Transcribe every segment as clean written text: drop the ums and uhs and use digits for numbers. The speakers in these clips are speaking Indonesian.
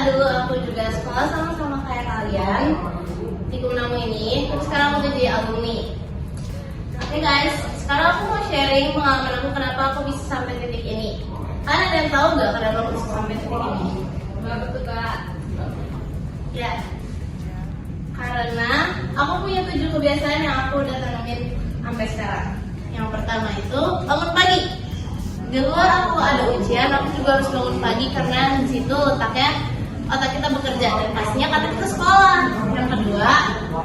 dulu aku juga sekolah sama-sama kayak kalian di Kumnamu ini, terus sekarang aku jadi alumni. Oke guys, sekarang aku mau sharing pengalaman aku kenapa aku bisa sampai titik ini. Kalian ada yang tahu nggak kenapa aku bisa sampai titik ini? Betul Kak. Ya, karena aku punya 7 kebiasaan yang aku udah tanamin sampai sekarang. Yang pertama itu bangun pagi. Di luar aku ada ujian, aku juga harus bangun pagi karena di situ letaknya otak kita bekerja dan pastinya kata kita sekolah. Yang kedua,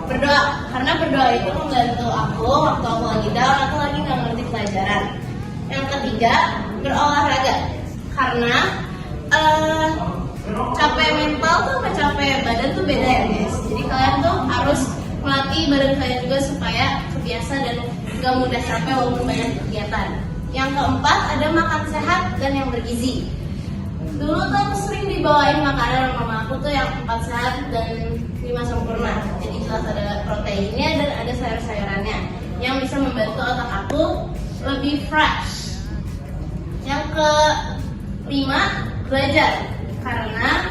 berdoa. Karena berdoa itu membantu aku waktu aku lagi down, aku lagi nggak ngerti pelajaran. Yang ketiga, berolahraga. Karena capek mental tuh sama capek badan tuh beda ya guys. Jadi kalian tuh harus melatih badan kalian juga supaya terbiasa dan gak mudah capek walaupun banyak kegiatan. Yang keempat, ada makan sehat dan yang bergizi. Dulu tuh aku sering dibawain makanan sama mama aku tuh yang 4 sehat dan 5 sempurna. Jadi jelas ada proteinnya dan ada sayur-sayurannya yang bisa membantu otak aku lebih fresh. Yang kelima, belajar. Karena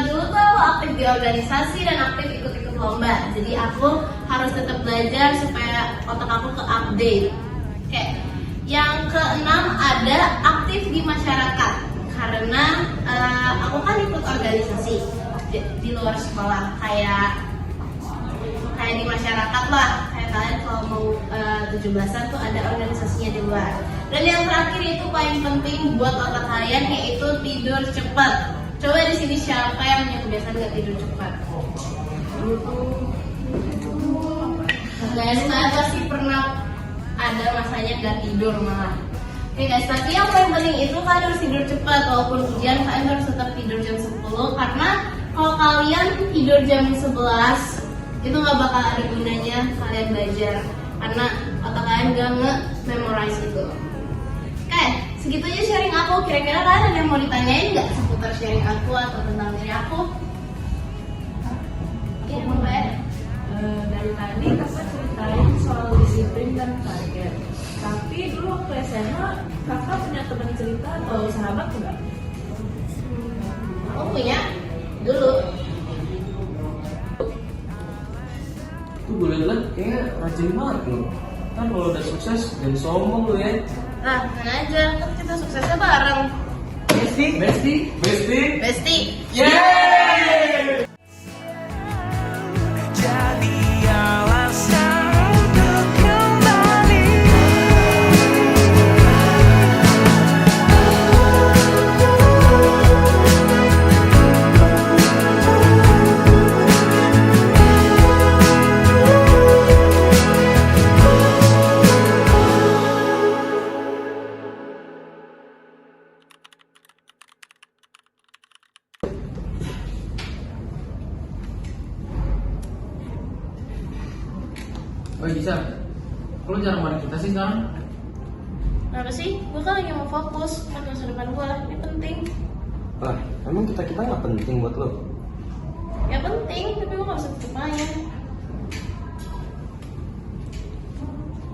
dulu tuh aku aktif di organisasi dan aktif ikut-ikut lomba. Jadi aku harus tetap belajar supaya otak aku ke-update. Oke. Yang keenam, ada aktif di masyarakat. Karena aku kan ikut organisasi di luar sekolah kayak di masyarakat lah. Kayak kalian kalau mau 17-an tuh ada organisasinya di luar. Dan yang terakhir itu paling penting buat otak kalian yaitu tidur cepat. Coba di sini siapa yang punya kebiasaan nggak tidur cepat? Guys, saya pasti pernah ada masanya nggak tidur malah. Oke guys, tapi yang paling penting itu kalian harus tidur cepat. Walaupun ujian kalian harus tetap tidur jam 10. Karena kalau kalian tidur jam 11 itu nggak bakal ada gunanya kalian belajar. Karena otak kalian nggak nge-memorize itu. Oke, segitu aja sharing aku. Kira-kira kalian ada yang mau ditanyain nggak seputar sharing aku atau tentang diri aku? Oke, mau bayar? Dari tadi kakak ceritain soal disiplin dan target. Tapi dulu waktu SMA kakak punya teman cerita atau sahabat enggak? Aku punya dulu. Tuh boleh lihat kayak rajin banget loh. Kan kalau udah sukses dan sombong lo ya. Nah, tenang aja, kan kita suksesnya bareng. Besti. Yeay! Jadi alasan untuk kembali. Oh bisa. Lo jarang bareng kita sih sekarang? Kenapa sih? Gue kan lagi mau fokus ke masa depan gue. Ini penting. Lah, emang kita nggak penting buat lo? Ya penting, tapi gue gak bisa tutup main.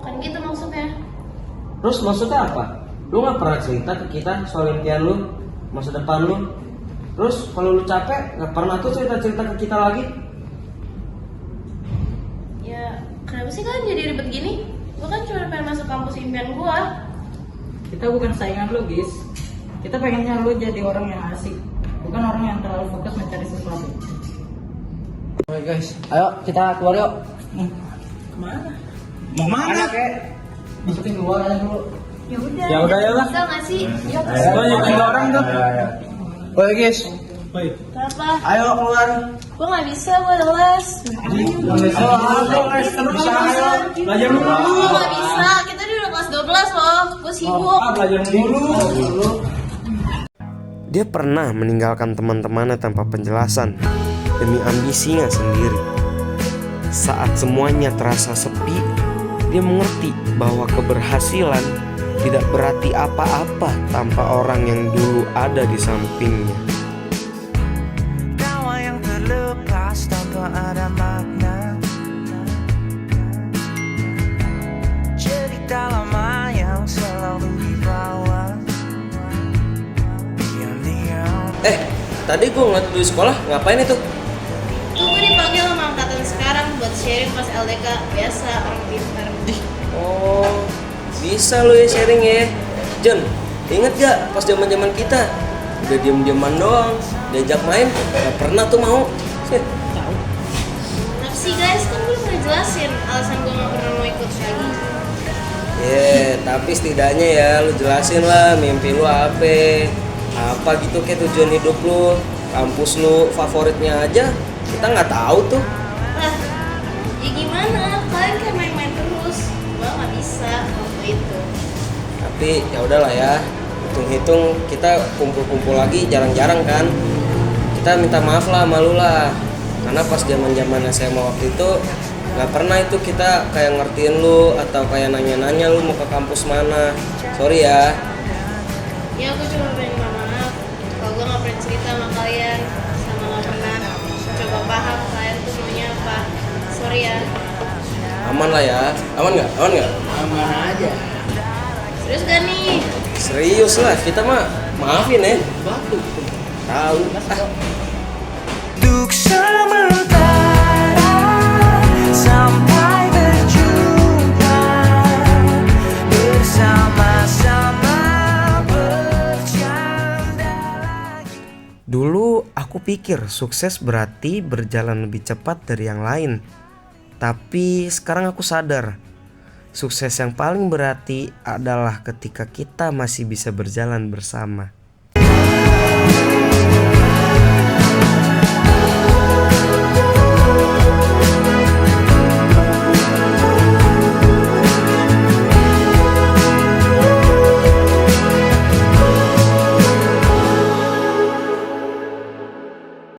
Bukan gitu maksudnya. Terus maksudnya apa? Lo nggak pernah cerita ke kita soal impian lo, masa depan lo. Terus kalau lo capek, nggak pernah tuh cerita ke kita lagi. Ya, kenapa sih kalian jadi ribet gini? Gue kan cuma pengen masuk kampus impian gue. Kita bukan saingan lo, Gis. Kita pengennya lo jadi orang yang asik, bukan orang yang terlalu fokus mencari sesuatu. Oke guys, ayo kita keluar yuk. Kemana? Mau mana kek? Masukin keluar aja dulu. Ya udah. Ya udah, ya lah. Bisa nggak sih? Yuk. Ayo, nyukin orang tuh. Oke guys, Kenapa? ayo keluar. Gue nggak bisa, gue ada les. Bisa ayo. Belajar dulu. Gue nggak bisa. Kita di udah kelas 12 loh. Gue sibuk. Belajar dulu. Dia pernah meninggalkan teman-temannya tanpa penjelasan demi ambisinya sendiri. Saat semuanya terasa sepi, dia mengerti bahwa keberhasilan tidak berarti apa-apa tanpa orang yang dulu ada di sampingnya. Tawa yang terlepas tanpa ada makna. Cerita lama yang selalu dibawa. Diam-diam. tadi gue ngeliat lu di sekolah, ngapain itu? Tuh gue dipanggil sama angkatan sekarang buat sharing pas LDK. Biasa orang pintar. Oh, bisa lu ya sharing ya. John, inget gak pas zaman kita udah diem-dieman doang, diajak main gak pernah tuh mau. Nah sih guys, kan gue udah jelasin alasan gue gak pernah mau ikut lagi. Tapi setidaknya ya lu jelasin lah mimpi lu apa gitu, kayak tujuan hidup lu, kampus lu favoritnya aja kita nggak tahu tuh. Lah, ya gimana? Kalian kayak main-main terus. Gue gak bisa waktu itu. Tapi ya udahlah ya, hitung-hitung kita kumpul-kumpul lagi jarang-jarang kan. Kita minta maaf lah sama lu lah, karena pas zaman-zaman SMA waktu itu nggak pernah itu kita kayak ngertiin lu atau kayak nanya-nanya lu mau ke kampus mana. Sorry ya. Ya aku cuma pengen minta maaf kalau gue gak pernah cerita sama kalian, sama gak pernah coba paham kalian tuh maunya apa. Sorry ya. Aman lah ya, aman nggak? Aman aja. Serius gak nih? Serius lah, kita mah maafin ya. Batu. Tahu. Untuk sementara sampai berjumpa bersama-sama bercanda lagi. Dulu aku pikir sukses berarti berjalan lebih cepat dari yang lain. Tapi sekarang aku sadar, sukses yang paling berarti adalah ketika kita masih bisa berjalan bersama.